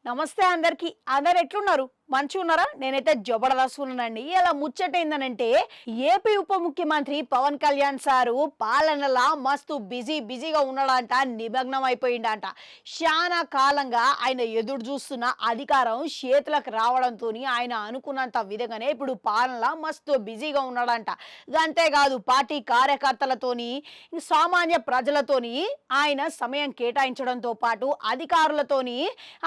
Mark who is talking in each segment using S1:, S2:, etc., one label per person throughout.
S1: నమస్తే అందరికి. అందరు ఎట్లున్నారు? మంచిగా ఉన్నారా? నేనైతే జబర్దస్త్ ఉన్నానండి. ఇలా ముచ్చటైందనంటే ఏపీ ఉప ముఖ్యమంత్రి పవన్ కళ్యాణ్ సారు పాలనలా మస్తు బిజీగా ఉన్నాడంట, నిమగ్నం అయిపోయిండంట. చాలా కాలంగా ఆయన ఎదురు చూస్తున్న అధికారం చేతులకు రావడంతో ఆయన అనుకున్నంత విధంగానే ఇప్పుడు పాలనలా మస్తు బిజీగా ఉన్నాడంట. అంతేకాదు పార్టీ కార్యకర్తలతోని సామాన్య ప్రజలతోని ఆయన సమయం కేటాయించడంతో పాటు అధికారులతోని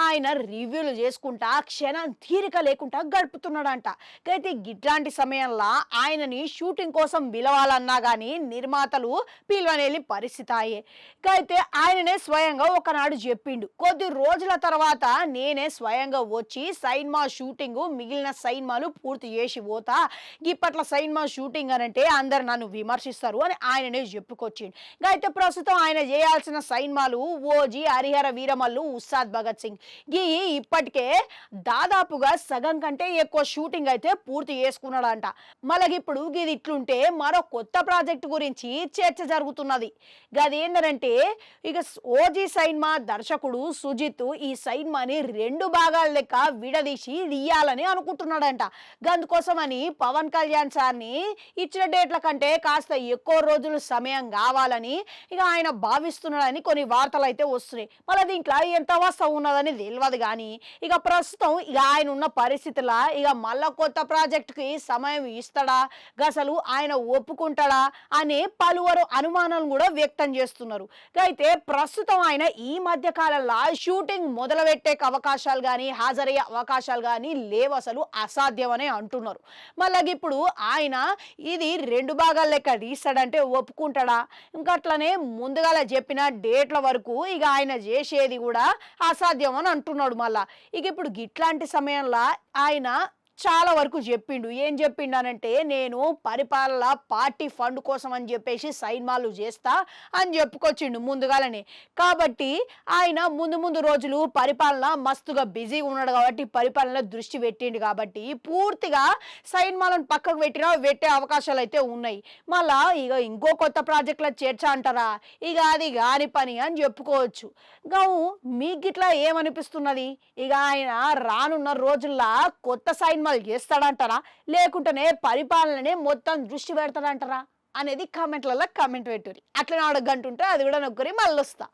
S1: ఆయన రివ్యూలు చేసుకుంటా క్షణం తీరిక లేకుండా గడుపుతున్నాడంట. అయితే గిట్లాంటి సమయంలో ఆయనని షూటింగ్ కోసం పిలవాలన్నా కానీ నిర్మాతలు పిలవనేలి పరిస్థితి అయ్యే. అయితే ఆయననే స్వయంగా ఒకనాడు చెప్పిండు, కొద్ది రోజుల తర్వాత నేనే స్వయంగా వచ్చి సైన్మా షూటింగ్ మిగిలిన సైన్మాలు పూర్తి చేసి పోతా, ఇప్పట్ల సైన్మా షూటింగ్ అనంటే అందరు నన్ను విమర్శిస్తారు అని ఆయననే చెప్పుకొచ్చిండు. అయితే ప్రస్తుతం ఆయన చేయాల్సిన సైన్మాలు ఓజీ, హరిహర వీరమల్లు, ఉస్తాద్ భగత్ సింగ్. గీ ఇప్పటికే దాదాపుగా సగం కంటే ఎక్కువ షూటింగ్ అయితే పూర్తి చేసుకున్నాడంట. మళ్ళీ ఇప్పుడు ఇది ఇట్లుంటే మరో కొత్త ప్రాజెక్టు గురించి చర్చ జరుగుతున్నది. గదేంటంటే ఇక ఓజీ సైన్మా దర్శకుడు సుజిత్ ఈ సైన్మాని 2 భాగాల లెక్క విడదీసి ఇయ్యాలని అనుకుంటున్నాడంట. అందుకోసమని పవన్ కళ్యాణ్ సార్ని ఇచ్చిన డేట్ల కంటే కాస్త ఎక్కువ రోజులు సమయం కావాలని ఇక ఆయన భావిస్తున్నాడని కొన్ని వార్తలు అయితే వస్తున్నాయి. మళ్ళీ దీంట్లో ఎంత వాస్తవం ఉన్నదని తెలియదు కానీ ఇక ప్రస్తుతం ఇక ఆయన ఉన్న పరిస్థితుల ఇక మళ్ళా కొత్త ప్రాజెక్టుకి సమయం ఇస్తాడా, అసలు ఆయన ఒప్పుకుంటాడా అనే పలువురు అనుమానాలు కూడా వ్యక్తం చేస్తున్నారు. అయితే ప్రస్తుతం ఆయన ఈ మధ్య కాలంలో షూటింగ్ మొదలుపెట్టే అవకాశాలు కానీ హాజరయ్యే అవకాశాలు కానీ లేవు, అసలు అసాధ్యం అని అంటున్నారు. మళ్ళీ ఇప్పుడు ఆయన ఇది 2 భాగాల లెక్క తీస్తాడంటే ఒప్పుకుంటాడా, ఇంకట్లనే ముందుగా చెప్పిన డేట్ల వరకు ఇక ఆయన చేసేది కూడా అసాధ్యం అని అంటున్నాడు. మళ్ళా ఇక ఇప్పుడు గిట్లాంటి సమయంలో ఆయన చాలా వరకు చెప్పిండు. ఏం చెప్పిండనంటే నేను పరిపాలన పార్టీ ఫండ్ కోసం అని చెప్పేసి సైన్మాలు చేస్తా అని చెప్పుకొచ్చిండు ముందుగానే. కాబట్టి ఆయన ముందు రోజులు పరిపాలన మస్తుగా బిజీగా ఉన్నాడు కాబట్టి పరిపాలన దృష్టి పెట్టిండు కాబట్టి పూర్తిగా సైన్మాలను పక్కకు పెట్టే అవకాశాలు అయితే ఉన్నాయి. మళ్ళా ఇక ఇంకో కొత్త ప్రాజెక్టుల చర్చ అంటారా, ఇక అది కాని పని అని చెప్పుకోవచ్చు. గావు మీకు ఇట్లా ఏమనిపిస్తున్నది? ఇక ఆయన రానున్న రోజుల్లో కొత్త సైన్మాలు చేస్తాడంటారా, లేకుంటేనే పరిపాలననే మొత్తం దృష్టి పెడతాడంటారా అనేది కామెంట్లలో కామెంట్ పెట్టుర్రి. అట్లనే అడగంటుంటే అది కూడా నొక్కరి మళ్ళీ వస్తా.